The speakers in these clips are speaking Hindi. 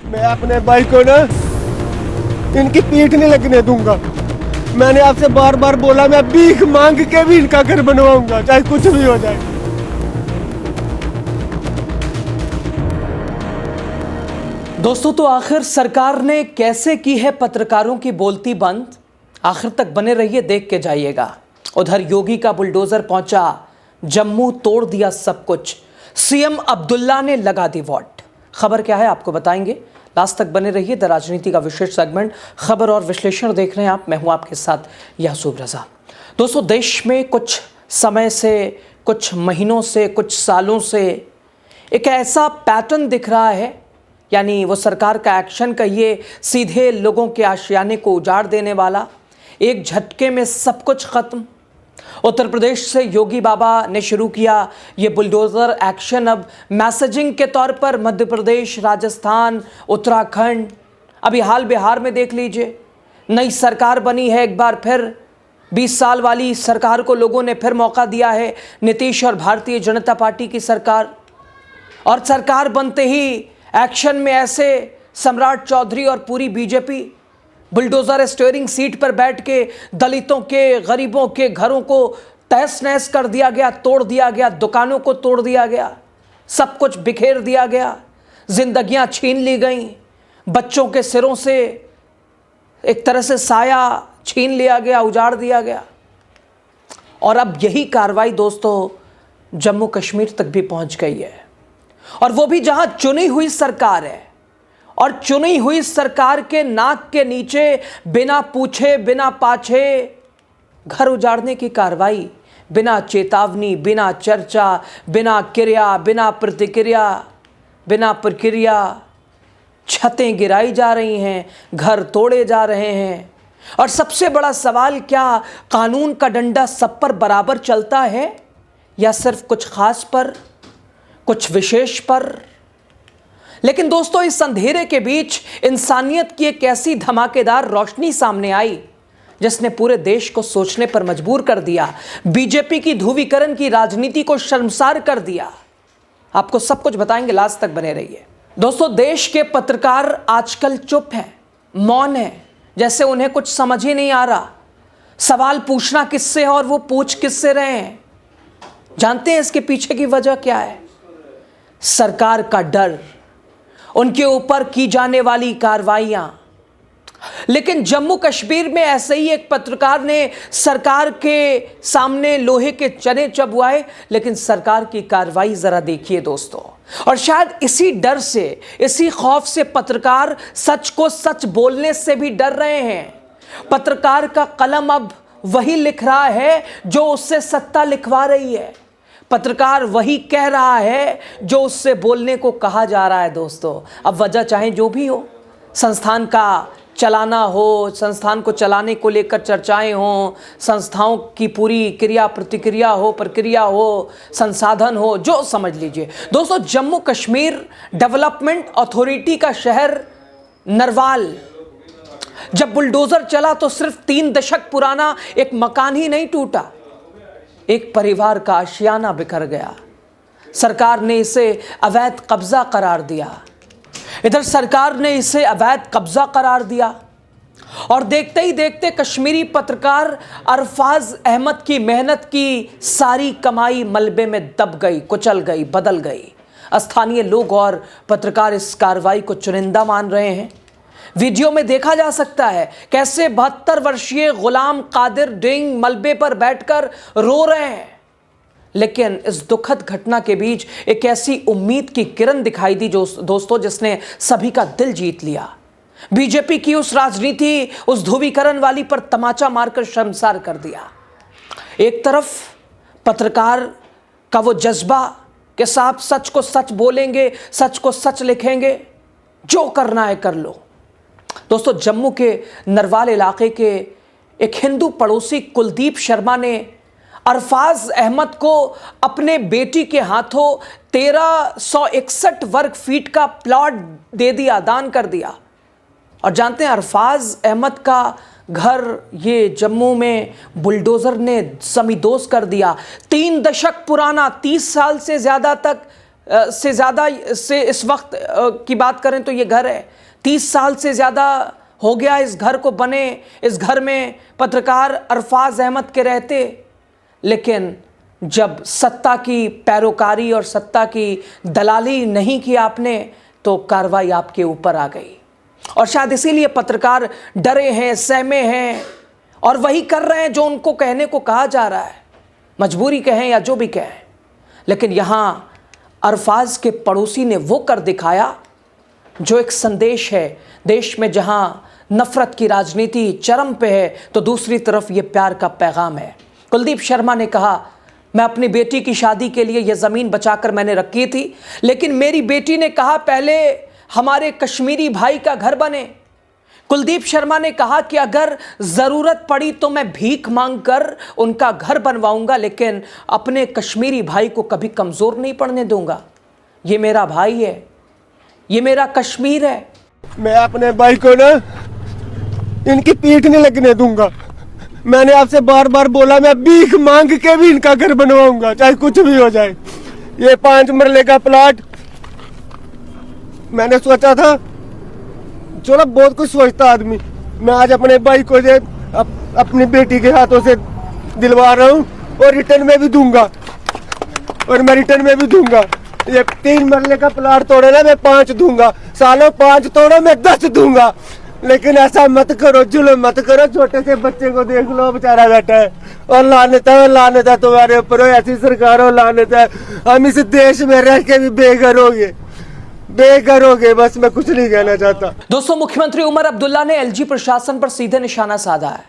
मैं अपने भाई को ना इनकी पीठ नहीं लगने दूंगा। मैंने आपसे बार बार बोला, मैं भीख मांग के भी इनका घर बनवाऊंगा, चाहे कुछ भी हो जाए। दोस्तों, तो आखिर सरकार ने कैसे की है पत्रकारों की बोलती बंद? आखिर तक बने रहिए, देख के जाइएगा। उधर योगी का बुलडोजर पहुंचा, जम्मू तोड़ दिया सब कुछ। सीएम अब्दुल्ला ने लगा दी वॉट। खबर क्या है आपको बताएंगे, लास्ट तक बने रहिए। द राजनीति का विशेष सेगमेंट खबर और विश्लेषण देख रहे हैं आप। मैं हूं आपके साथ यासूब रजा। दोस्तों, देश में कुछ समय से, कुछ महीनों से, कुछ सालों से एक ऐसा पैटर्न दिख रहा है, यानी वो सरकार का एक्शन कहिए, सीधे लोगों के आशियाने को उजाड़ देने वाला, एक झटके में सब कुछ खत्म। उत्तर प्रदेश से योगी बाबा ने शुरू किया ये बुलडोजर एक्शन, अब मैसेजिंग के तौर पर मध्य प्रदेश, राजस्थान, उत्तराखंड, अभी हाल बिहार में देख लीजिए। नई सरकार बनी है एक बार फिर। 20 साल वाली सरकार को लोगों ने फिर मौका दिया है, नीतीश और भारतीय जनता पार्टी की सरकार। और सरकार बनते ही एक्शन में ऐसे सम्राट चौधरी और पूरी बीजेपी बुलडोजर स्टीयरिंग सीट पर बैठ के दलितों के, गरीबों के घरों को तहस नहस कर दिया गया, तोड़ दिया गया, दुकानों को तोड़ दिया गया, सब कुछ बिखेर दिया गया, जिंदगियां छीन ली गईं, बच्चों के सिरों से एक तरह से साया छीन लिया गया, उजाड़ दिया गया। और अब यही कार्रवाई दोस्तों जम्मू कश्मीर तक भी पहुंच गई है, और वो भी जहां चुनी हुई सरकार है। और चुनी हुई सरकार के नाक के नीचे बिना पूछे, बिना पाछे घर उजाड़ने की कार्रवाई, बिना चेतावनी, बिना चर्चा, बिना क्रिया, बिना प्रतिक्रिया, बिना प्रक्रिया छतें गिराई जा रही हैं, घर तोड़े जा रहे हैं। और सबसे बड़ा सवाल, क्या कानून का डंडा सब पर बराबर चलता है या सिर्फ कुछ खास पर, कुछ विशेष पर? लेकिन दोस्तों, इस अंधेरे के बीच इंसानियत की एक ऐसी धमाकेदार रोशनी सामने आई जिसने पूरे देश को सोचने पर मजबूर कर दिया, बीजेपी की ध्रुवीकरण की राजनीति को शर्मसार कर दिया। आपको सब कुछ बताएंगे, लास्ट तक बने रहिए। दोस्तों, देश के पत्रकार आजकल चुप हैं, मौन हैं, जैसे उन्हें कुछ समझ ही नहीं आ रहा। सवाल पूछना किससे है और वो पूछ किससे रहे हैं? जानते हैं इसके पीछे की वजह क्या है? सरकार का डर, उनके ऊपर की जाने वाली कार्रवाइयां। लेकिन जम्मू कश्मीर में ऐसे ही एक पत्रकार ने सरकार के सामने लोहे के चने चबवाए, लेकिन सरकार की कार्रवाई जरा देखिए दोस्तों। और शायद इसी डर से, इसी खौफ से पत्रकार सच को सच बोलने से भी डर रहे हैं। पत्रकार का कलम अब वही लिख रहा है जो उससे सत्ता लिखवा रही है। पत्रकार वही कह रहा है जो उससे बोलने को कहा जा रहा है दोस्तों। अब वजह चाहे जो भी हो, संस्थान का चलाना हो, संस्थान को चलाने को लेकर चर्चाएं हों, संस्थाओं की पूरी क्रिया प्रतिक्रिया हो, प्रक्रिया हो, संसाधन हो, जो समझ लीजिए दोस्तों। जम्मू कश्मीर डेवलपमेंट अथॉरिटी का शहर नरवाल, जब बुलडोजर चला तो सिर्फ 3 दशक पुराना एक मकान ही नहीं टूटा, एक परिवार का आशियाना बिखर गया। सरकार ने इसे अवैध कब्जा करार दिया। इधर सरकार ने इसे अवैध कब्जा करार दिया और देखते ही देखते कश्मीरी पत्रकार अरफाज अहमद की मेहनत की सारी कमाई मलबे में दब गई, कुचल गई, बदल गई। स्थानीय लोग और पत्रकार इस कार्रवाई को चुनिंदा मान रहे हैं। वीडियो में देखा जा सकता है कैसे 72 वर्षीय गुलाम कादिर डिंग मलबे पर बैठकर रो रहे हैं। लेकिन इस दुखद घटना के बीच एक ऐसी उम्मीद की किरण दिखाई दी जो दोस्तों जिसने सभी का दिल जीत लिया। बीजेपी की उस राजनीति, उस ध्रुवीकरण वाली पर तमाचा मारकर शर्मसार कर दिया। एक तरफ पत्रकार का वो जज्बा कि साहब सच को सच बोलेंगे, सच को सच लिखेंगे, जो करना है कर लो। दोस्तों, जम्मू के नरवाल इलाके के एक हिंदू पड़ोसी कुलदीप शर्मा ने अरफाज अहमद को अपने बेटी के हाथों 1361 वर्ग फीट का प्लॉट दे दिया, दान कर दिया। और जानते हैं अरफाज अहमद का घर ये जम्मू में बुलडोजर ने समीदोज कर दिया। 3 दशक पुराना, 30 साल से ज़्यादा तक से ज़्यादा से इस वक्त की बात करें तो ये घर है, 30 साल से ज़्यादा हो गया इस घर को बने। इस घर में पत्रकार अरफाज अहमद के रहते, लेकिन जब सत्ता की पैरोकारी और सत्ता की दलाली नहीं की आपने तो कार्रवाई आपके ऊपर आ गई। और शायद इसीलिए पत्रकार डरे हैं, सहमे हैं और वही कर रहे हैं जो उनको कहने को कहा जा रहा है, मजबूरी कहें या जो भी कहें। लेकिन यहाँ अरफाज के पड़ोसी ने वो कर दिखाया जो एक संदेश है देश में, जहाँ नफरत की राजनीति चरम पे है तो दूसरी तरफ ये प्यार का पैगाम है। कुलदीप शर्मा ने कहा, मैं अपनी बेटी की शादी के लिए यह ज़मीन बचाकर मैंने रखी थी, लेकिन मेरी बेटी ने कहा पहले हमारे कश्मीरी भाई का घर बने। कुलदीप शर्मा ने कहा कि अगर ज़रूरत पड़ी तो मैं भीख मांगकर उनका घर बनवाऊंगा, लेकिन अपने कश्मीरी भाई को कभी कमज़ोर नहीं पड़ने दूंगा। ये मेरा भाई है, ये मेरा कश्मीर है। मैं अपने भाई को ना इनकी पीठ नहीं लगने दूंगा। मैंने आपसे बार बार बोला, मैं भीख मांग के भी इनका घर बनवाऊंगा, चाहे कुछ भी हो जाए। ये 5 मरले का प्लाट मैंने सोचा था, चलो बहुत कुछ सोचता आदमी, मैं आज अपने भाई को अपनी बेटी के हाथों से दिलवा रहा हूँ और रिटर्न में भी दूंगा, और मैं रिटर्न में भी दूंगा। ये 3 मरले का प्लाट तोड़े ना, मैं 5 दूंगा। सालों 5 तोड़ो, मैं 10 दूंगा। लेकिन ऐसा मत करो, जुल्म मत करो। छोटे से बच्चे को देख लो, बेचारा बैठा है, और लानत है तुम्हारे ऊपर। ऐसी सरकार हो, लानत है। हम इस देश में रह के भी बेघर हो गए। बस मैं कुछ नहीं कहना चाहता। दोस्तों, मुख्यमंत्री उमर अब्दुल्ला ने एलजी प्रशासन पर सीधे निशाना साधा है।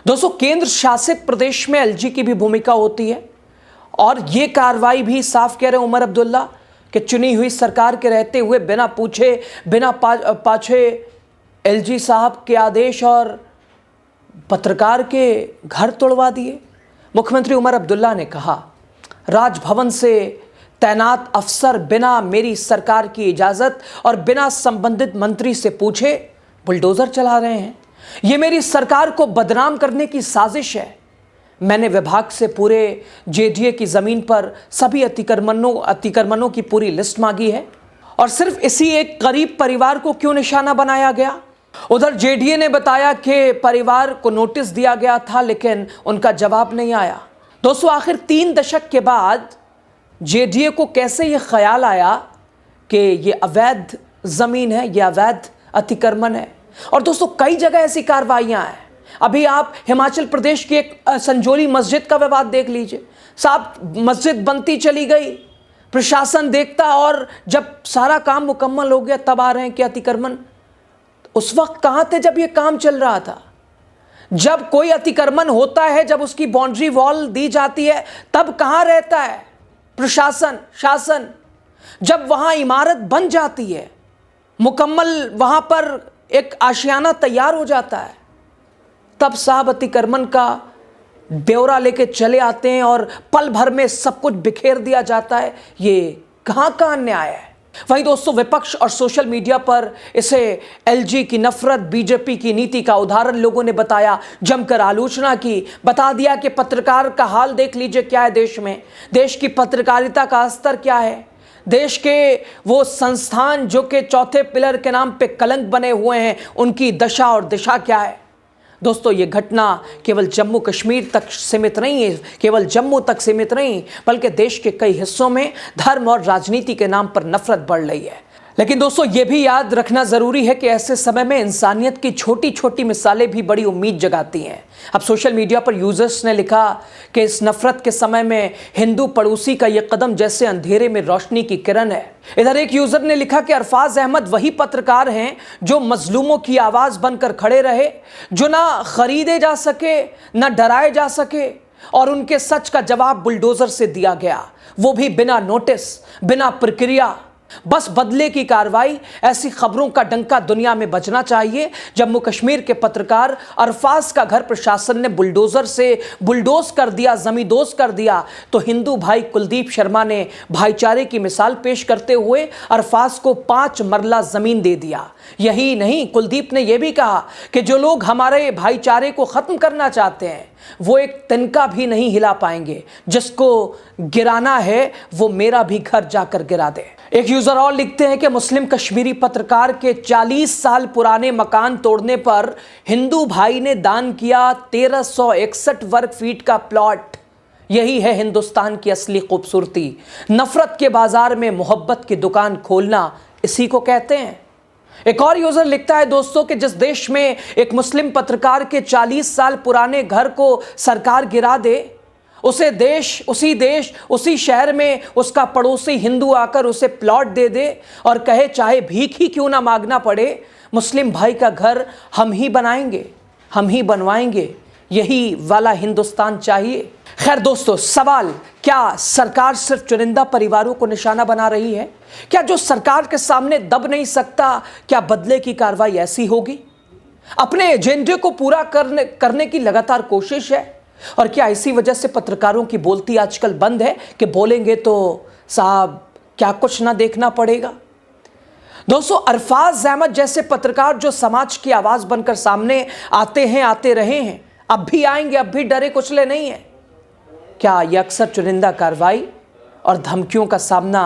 दोस्तों, केंद्र शासित प्रदेश में एलजी की भी भूमिका होती है, और ये कार्रवाई भी साफ कह रहे उमर अब्दुल्ला कि चुनी हुई सरकार के रहते हुए बिना पूछे बिना पाछे एलजी साहब के आदेश और पत्रकार के घर तोड़वा दिए। मुख्यमंत्री उमर अब्दुल्ला ने कहा, राजभवन से तैनात अफसर बिना मेरी सरकार की इजाज़त और बिना संबंधित मंत्री से पूछे बुलडोज़र चला रहे हैं। ये मेरी सरकार को बदनाम करने की साजिश है। मैंने विभाग से पूरे जेडीए की ज़मीन पर सभी अतिक्रमणों की पूरी लिस्ट मांगी है, और सिर्फ इसी एक करीब परिवार को क्यों निशाना बनाया गया? उधर जेडीए ने बताया कि परिवार को नोटिस दिया गया था, लेकिन उनका जवाब नहीं आया। दोस्तों, आखिर 3 दशक के बाद जेडीए को कैसे ये ख्याल आया कि ये अवैध ज़मीन है, ये अवैध अतिक्रमण है? और दोस्तों, कई जगह ऐसी कार्रवाइयाँ हैं। अभी आप हिमाचल प्रदेश की एक संजोली मस्जिद का विवाद देख लीजिए। साहब, मस्जिद बनती चली गई, प्रशासन देखता, और जब सारा काम मुकम्मल हो गया तब आ रहे हैं कि अतिक्रमण। उस वक्त कहाँ थे जब ये काम चल रहा था? जब कोई अतिक्रमण होता है, जब उसकी बाउंड्री वॉल दी जाती है, तब कहाँ रहता है प्रशासन, शासन? जब वहाँ इमारत बन जाती है, मुकम्मल वहाँ पर एक आशियाना तैयार हो जाता है, तब साहब अतिक्रमण का ब्यौरा लेके चले आते हैं और पल भर में सब कुछ बिखेर दिया जाता है। ये कहाँ का अन्याय है? वहीं दोस्तों, विपक्ष और सोशल मीडिया पर इसे एलजी की नफरत, बीजेपी की नीति का उदाहरण लोगों ने बताया, जमकर आलोचना की, बता दिया कि पत्रकार का हाल देख लीजिए क्या है देश में, देश की पत्रकारिता का स्तर क्या है, देश के वो संस्थान जो कि चौथे पिलर के नाम पे कलंक बने हुए हैं, उनकी दशा और दिशा क्या है। दोस्तों, ये घटना केवल जम्मू कश्मीर तक सीमित नहीं है, केवल जम्मू तक सीमित नहीं, बल्कि देश के कई हिस्सों में धर्म और राजनीति के नाम पर नफरत बढ़ रही है। लेकिन दोस्तों, ये भी याद रखना ज़रूरी है कि ऐसे समय में इंसानियत की छोटी छोटी मिसालें भी बड़ी उम्मीद जगाती हैं। अब सोशल मीडिया पर यूजर्स ने लिखा कि इस नफरत के समय में हिंदू पड़ोसी का ये कदम जैसे अंधेरे में रोशनी की किरण है। इधर एक यूजर ने लिखा कि अरफाज अहमद वही पत्रकार हैं जो मजलूमों की आवाज़ बनकर खड़े रहे, जो ना खरीदे जा सके, ना डराए जा सके, और उनके सच का जवाब बुलडोज़र से दिया गया, वो भी बिना नोटिस, बिना प्रक्रिया। बस बदले की कार्रवाई, ऐसी खबरों का डंका दुनिया में बजना चाहिए। जम्मू कश्मीर के पत्रकार अरफाज का घर प्रशासन ने बुलडोजर से बुलडोज कर दिया, जमींदोज कर दिया, तो हिंदू भाई कुलदीप शर्मा ने भाईचारे की मिसाल पेश करते हुए अरफाज को 5 मरला जमीन दे दिया। यही नहीं, कुलदीप ने यह भी कहा कि जो लोग हमारे भाईचारे को खत्म करना चाहते हैं वो एक तिनका भी नहीं हिला पाएंगे, जिसको गिराना है वो मेरा भी घर जाकर गिरा दे। एक यूजर और लिखते हैं कि मुस्लिम कश्मीरी पत्रकार के 40 साल पुराने मकान तोड़ने पर हिंदू भाई ने दान किया 1361 वर्ग फीट का प्लॉट। यही है हिंदुस्तान की असली खूबसूरती। नफरत के बाजार में मोहब्बत की दुकान खोलना, इसी को कहते हैं। एक और यूजर लिखता है दोस्तों कि जिस देश में एक मुस्लिम पत्रकार के 40 साल पुराने घर को सरकार गिरा दे, उसी शहर में उसका पड़ोसी हिंदू आकर उसे प्लॉट दे दे और कहे चाहे भीख ही क्यों ना मांगना पड़े, मुस्लिम भाई का घर हम ही बनाएंगे, हम ही बनवाएंगे। यही वाला हिंदुस्तान चाहिए। खैर दोस्तों, सवाल, क्या सरकार सिर्फ चुनिंदा परिवारों को निशाना बना रही है? क्या जो सरकार के सामने दब नहीं सकता, क्या बदले की कार्रवाई ऐसी होगी? अपने एजेंडे को पूरा करने की लगातार कोशिश है। और क्या इसी वजह से पत्रकारों की बोलती आजकल बंद है कि बोलेंगे तो साहब क्या कुछ ना देखना पड़ेगा? दोस्तों, अरफाज अहमद जैसे पत्रकार जो समाज की आवाज बनकर सामने आते हैं, आते रहे हैं, अब भी आएंगे, अब भी डरे कुचले नहीं है। क्या ये अक्सर चुनिंदा कार्रवाई और धमकियों का सामना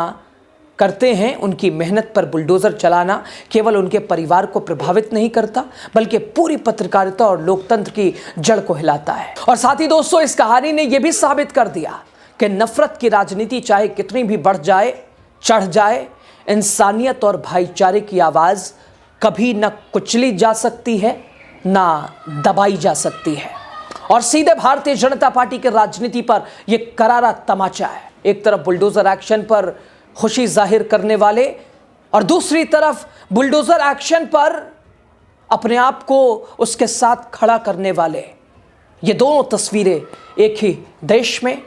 करते हैं? उनकी मेहनत पर बुलडोजर चलाना केवल उनके परिवार को प्रभावित नहीं करता, बल्कि पूरी पत्रकारिता और लोकतंत्र की जड़ को हिलाता है। और साथ ही दोस्तों, इस कहानी ने यह भी साबित कर दिया कि नफरत की राजनीति चाहे कितनी भी बढ़ जाए, चढ़ जाए, इंसानियत और भाईचारे की आवाज कभी न कुचली जा सकती है, ना दबाई जा सकती है। और सीधे भारतीय जनता पार्टी की राजनीति पर यह करारा तमाचा है। एक तरफ बुलडोजर एक्शन पर खुशी जाहिर करने वाले और दूसरी तरफ बुलडोजर एक्शन पर अपने आप को उसके साथ खड़ा करने वाले। ये दोनों तस्वीरें एक ही देश में,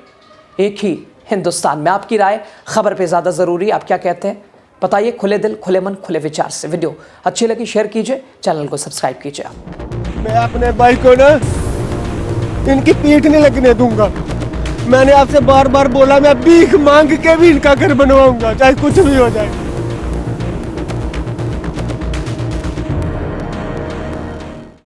एक ही हिंदुस्तान में। आपकी राय खबर पे ज़्यादा ज़रूरी, आप क्या कहते हैं बताइए। खुले दिल, खुले मन, खुले विचार से वीडियो अच्छी लगी शेयर कीजिए, चैनल को सब्सक्राइब कीजिए। मैं अपने भाई को ना इनकी पीठ नहीं लगने दूंगा। मैंने आपसे बार बार बोला, मैं भीख मांग के भी इनका घर बनवाऊंगा, चाहे कुछ भी हो जाए।